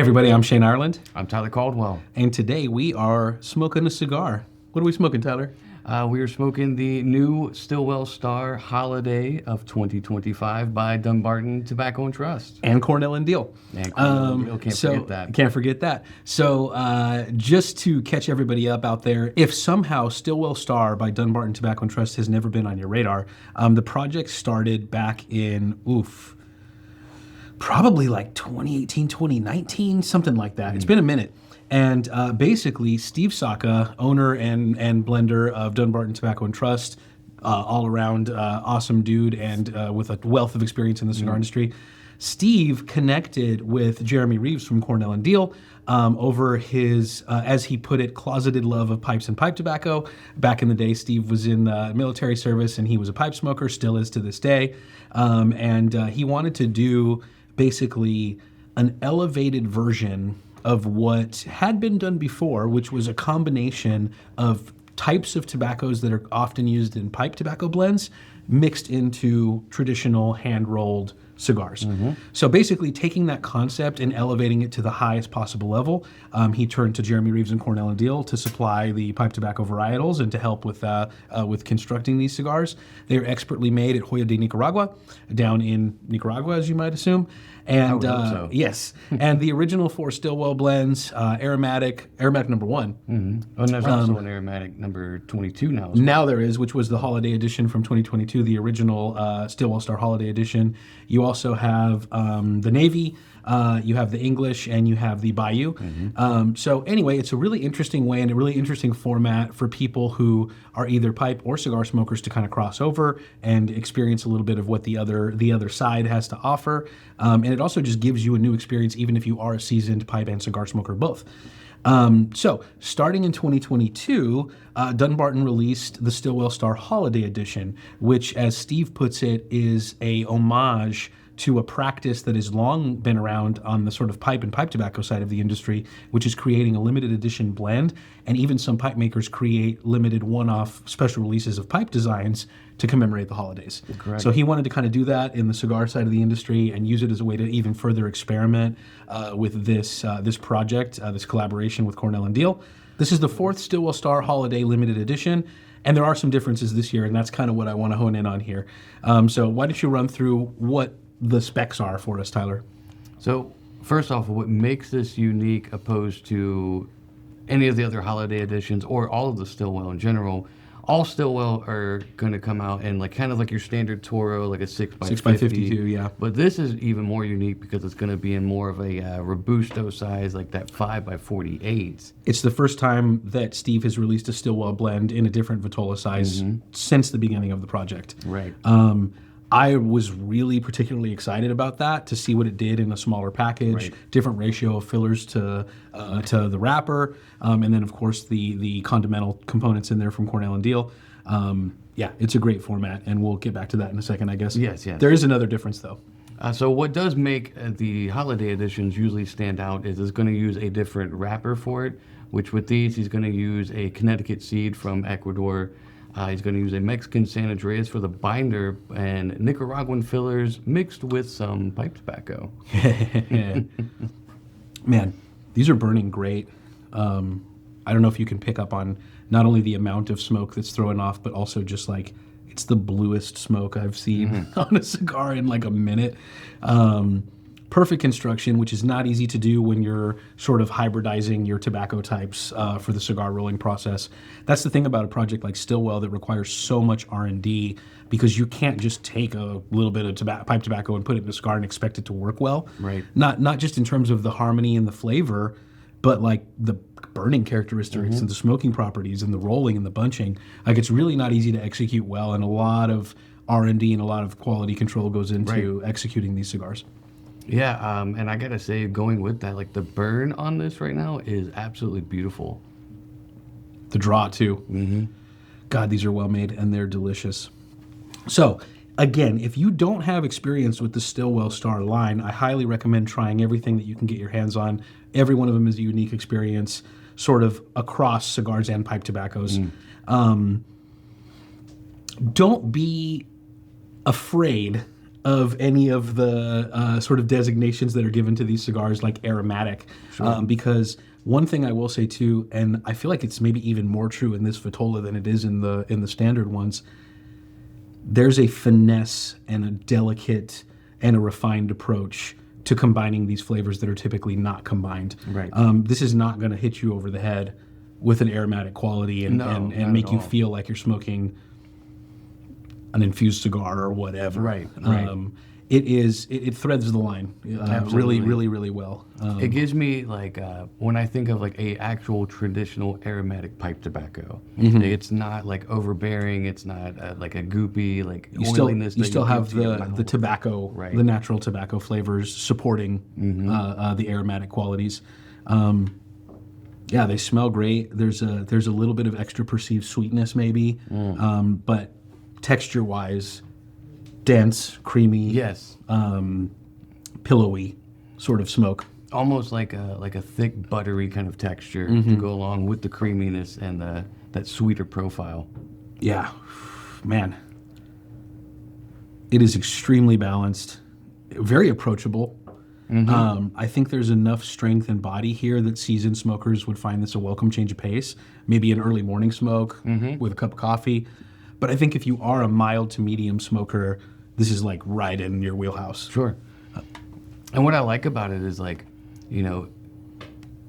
everybody, I'm Shane Ireland. I'm Tyler Caldwell. And today we are smoking a cigar. What are we smoking, Tyler? We are smoking the new StillWell Star Holiday of 2025 by Dunbarton Tobacco Trust. And Cornell and Diehl. And Cornell and Diehl, forget that. Can't forget that. So just to catch everybody up out there, if somehow StillWell Star by Dunbarton Tobacco Trust has never been on your radar, the project started back in, probably like 2018, 2019, something like that. It's been a minute. And basically, Steve Saka, owner and blender of Dunbarton Tobacco and Trust, all around awesome dude and with a wealth of experience in the cigar industry. Steve connected with Jeremy Reeves from Cornell and Diehl over his, as he put it, closeted love of pipes and pipe tobacco. Back in the day, Steve was in military service and he was a pipe smoker, still is to this day. And he wanted to do basically an elevated version of what had been done before, which was a combination of types of tobaccos that are often used in pipe tobacco blends mixed into traditional hand-rolled cigars. So basically taking that concept and elevating it to the highest possible level, he turned to Jeremy Reeves and Cornell and Diehl to supply the pipe tobacco varietals and to help with constructing these cigars. They are expertly made at Hoya de Nicaragua, down in Nicaragua, as you might assume. And yes, and the original 4 StillWell blends, aromatic number 1. And there's also an aromatic number 22 now. Now there is, which was the holiday edition from 2022, the original StillWell Star Holiday edition. You also have the Navy, you have the English, and you have the Bayou. So anyway, it's a really interesting way and a really interesting format for people who are either pipe or cigar smokers to kind of cross over and experience a little bit of what the other side has to offer. And it also just gives you a new experience, even if you are a seasoned pipe and cigar smoker both. So starting in 2022, Dunbarton released the StillWell Star Holiday Edition, which, as Steve puts it, is a homage to a practice that has long been around on the sort of pipe and pipe tobacco side of the industry, which is creating a limited edition blend. And even some pipe makers create limited one-off special releases of pipe designs to commemorate the holidays. Correct. So he wanted to kind of do that in the cigar side of the industry and use it as a way to even further experiment with this project, this collaboration with Cornell and Diehl. This is the 4th StillWell Star Holiday Limited Edition, and there are some differences this year, and that's kind of what I want to hone in on here. So why don't you run through what the specs are for us, Tyler? So first off, what makes this unique opposed to any of the other holiday editions or all of the StillWell in general, all StillWell are going to come out in kind of like your standard Toro, like a 6x52, yeah. But this is even more unique because it's going to be in more of a Robusto size, like that 5x48. It's the first time that Steve has released a StillWell blend in a different Vitola size since the beginning of the project. Right. I was really particularly excited about that, to see what it did in a smaller package, different ratio of fillers to the wrapper, and then of course the condimental components in there from Cornell and Diehl. Yeah, it's a great format, and we'll get back to that in a second, I guess. Yes. There is another difference though. So what does make the holiday editions usually stand out is it's going to use a different wrapper for it, which with these he's going to use a Connecticut seed from Ecuador. He's going to use a Mexican San Andreas for the binder and Nicaraguan fillers mixed with some pipe tobacco. Man, these are burning great. I don't know if you can pick up on not only the amount of smoke that's thrown off, but also just it's the bluest smoke I've seen on a cigar in a minute. Perfect construction, which is not easy to do when you're sort of hybridizing your tobacco types for the cigar rolling process. That's the thing about a project like StillWell that requires so much R&D, because you can't just take a little bit of pipe tobacco and put it in a cigar and expect it to work well. Right. Not just in terms of the harmony and the flavor, but the burning characteristics and the smoking properties and the rolling and the bunching. It's really not easy to execute well, and a lot of R&D and a lot of quality control goes into executing these cigars. Yeah, and I gotta say, going with that, the burn on this right now is absolutely beautiful. The draw too. God, these are well made and they're delicious. So again, if you don't have experience with the StillWell Star line, I highly recommend trying everything that you can get your hands on. Every one of them is a unique experience, sort of across cigars and pipe tobaccos. Don't be afraid of any of the sort of designations that are given to these cigars, like aromatic, because one thing I will say too, and I feel like it's maybe even more true in this Vitola than it is in the standard ones. There's a finesse and a delicate and a refined approach to combining these flavors that are typically not combined. Right. This is not going to hit you over the head with an aromatic quality and make you feel like you're smoking an infused cigar or whatever. Right. It threads the line really, really, really well. It gives me like when I think of like a actual traditional aromatic pipe tobacco, it's not like overbearing. It's not like a goopy like oiliness. You still have the tobacco, the natural tobacco flavors supporting the aromatic qualities. They smell great. There's a little bit of extra perceived sweetness maybe, but texture-wise, dense, creamy, pillowy sort of smoke. Almost like a thick, buttery kind of texture to go along with the creaminess and that sweeter profile. Yeah, man. It is extremely balanced, very approachable. I think there's enough strength and body here that seasoned smokers would find this a welcome change of pace. Maybe an early morning smoke with a cup of coffee. But I think if you are a mild to medium smoker, this is like right in your wheelhouse. Sure. And what I like about it is like, you know,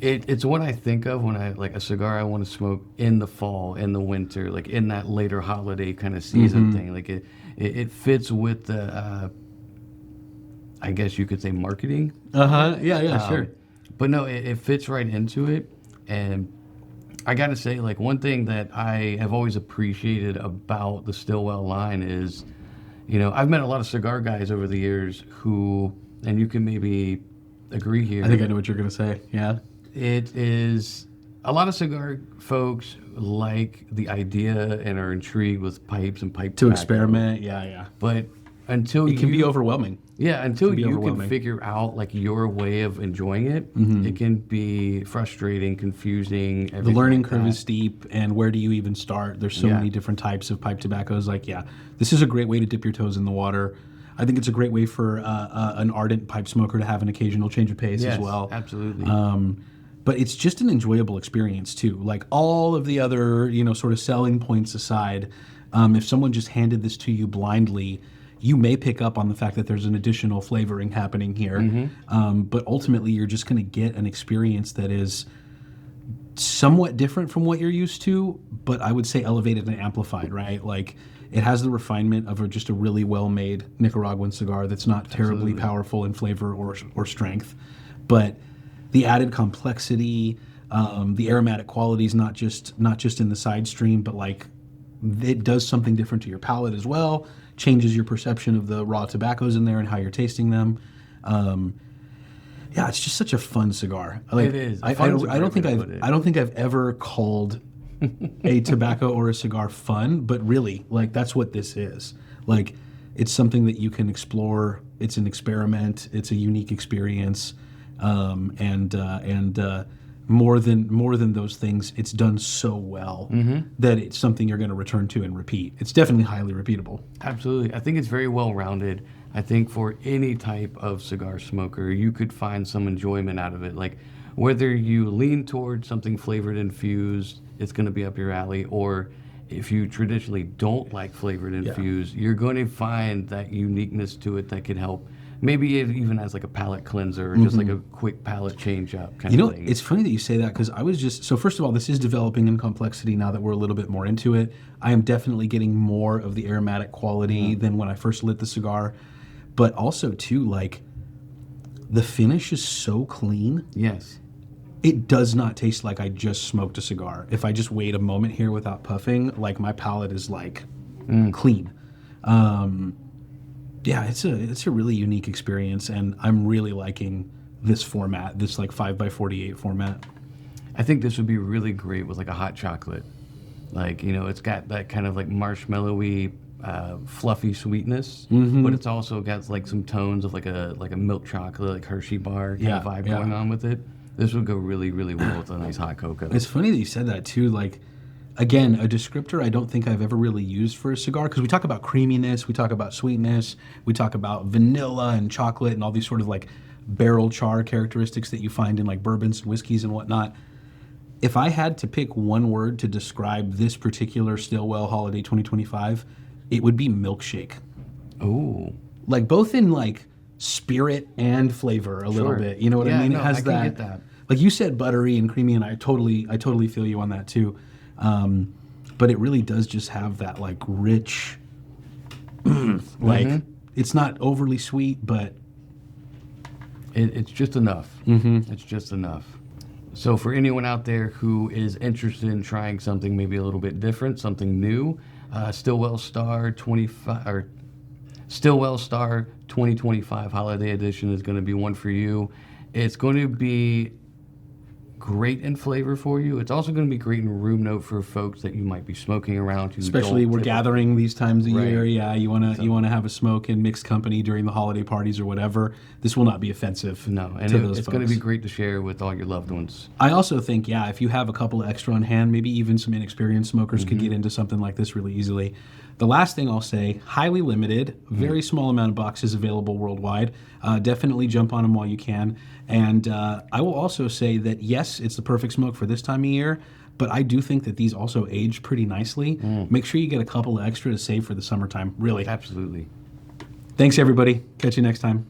it's what I think of when I like a cigar I want to smoke in the fall, in the winter, like in that later holiday kind of season thing. Like it fits with the, I guess you could say marketing. Sure. But no, it fits right into it. And I got to say, like, one thing that I have always appreciated about the StillWell line is, you know, I've met a lot of cigar guys over the years who, and you can maybe agree here. I think I know what you're going to say. Yeah. It is, a lot of cigar folks like the idea and are intrigued with pipes and pipe To tobacco. experiment, yeah. But until it can be overwhelming. Yeah, until you can figure out like your way of enjoying it, it can be frustrating, confusing. The learning curve is steep, and where do you even start? There's so many different types of pipe tobaccos. Like, this is a great way to dip your toes in the water. I think it's a great way for an ardent pipe smoker to have an occasional change of pace as well. Absolutely. But it's just an enjoyable experience too. Like all of the other, sort of selling points aside, if someone just handed this to you blindly, you may pick up on the fact that there's an additional flavoring happening here. But ultimately, you're just going to get an experience that is somewhat different from what you're used to, but I would say elevated and amplified, right? Like it has the refinement of just a really well-made Nicaraguan cigar that's not terribly powerful in flavor or strength, but the added complexity, the aromatic qualities, not just in the side stream, but like it does something different to your palate as well. Changes your perception of the raw tobaccos in there and how you're tasting them. It's just such a fun cigar. Like, it is. I don't think I've ever called a tobacco or a cigar fun, but really, like that's what this is. Like, it's something that you can explore. It's an experiment. It's a unique experience, and more than those things, it's done so well that it's something you're going to return to and repeat. It's definitely highly repeatable. Absolutely. I think it's very well rounded. I think for any type of cigar smoker, you could find some enjoyment out of it. Like whether you lean towards something flavored infused, it's going to be up your alley, or if you traditionally don't like flavored infused, you're going to find that uniqueness to it that could help. Maybe it even as like a palate cleanser or just like a quick palate change up kind of thing. It's funny that you say that because I was so first of all, this is developing in complexity now that we're a little bit more into it. I am definitely getting more of the aromatic quality than when I first lit the cigar. But also too, like the finish is so clean. Yes. It does not taste like I just smoked a cigar. If I just wait a moment here without puffing, like my palate is like clean. It's a really unique experience, and I'm really liking this format, this like 5x48 format. I think this would be really great with like a hot chocolate. Like, it's got that kind of like marshmallowy, fluffy sweetness, but it's also got like some tones of like a milk chocolate, like Hershey bar kind of vibe going on with it. This would go really, really well with a nice hot cocoa. It's funny that you said that too. Like, Again, a descriptor I don't think I've ever really used for a cigar, because we talk about creaminess, we talk about sweetness, we talk about vanilla and chocolate and all these sort of like barrel char characteristics that you find in like bourbons and whiskeys and whatnot. If I had to pick one word to describe this particular StillWell Holiday 2025, it would be milkshake. Oh. Like both in like spirit and flavor a little bit. You know what I mean? No, It has I can get that. Like you said, buttery and creamy, and I totally feel you on that too. But it really does just have that like rich, like it's not overly sweet, but It's just enough. It's just enough. So for anyone out there who is interested in trying something maybe a little bit different, something new, StillWell Star 2025 Holiday Edition is going to be one for you. It's going to be great in flavor for you. It's also going to be great in room note for folks that you might be smoking around. Especially we're gathering these times of year. Yeah, you wanna have a smoke in mixed company during the holiday parties or whatever. This will not be offensive. No, and it's going to be great to share with all your loved ones. I also think, yeah, if you have a couple of extra on hand, maybe even some inexperienced smokers could get into something like this really easily. The last thing I'll say, highly limited, very small amount of boxes available worldwide. Definitely jump on them while you can. And I will also say that, yes, it's the perfect smoke for this time of year, but I do think that these also age pretty nicely. Make sure you get a couple of extra to save for the summertime, really. Absolutely. Thanks, everybody. Catch you next time.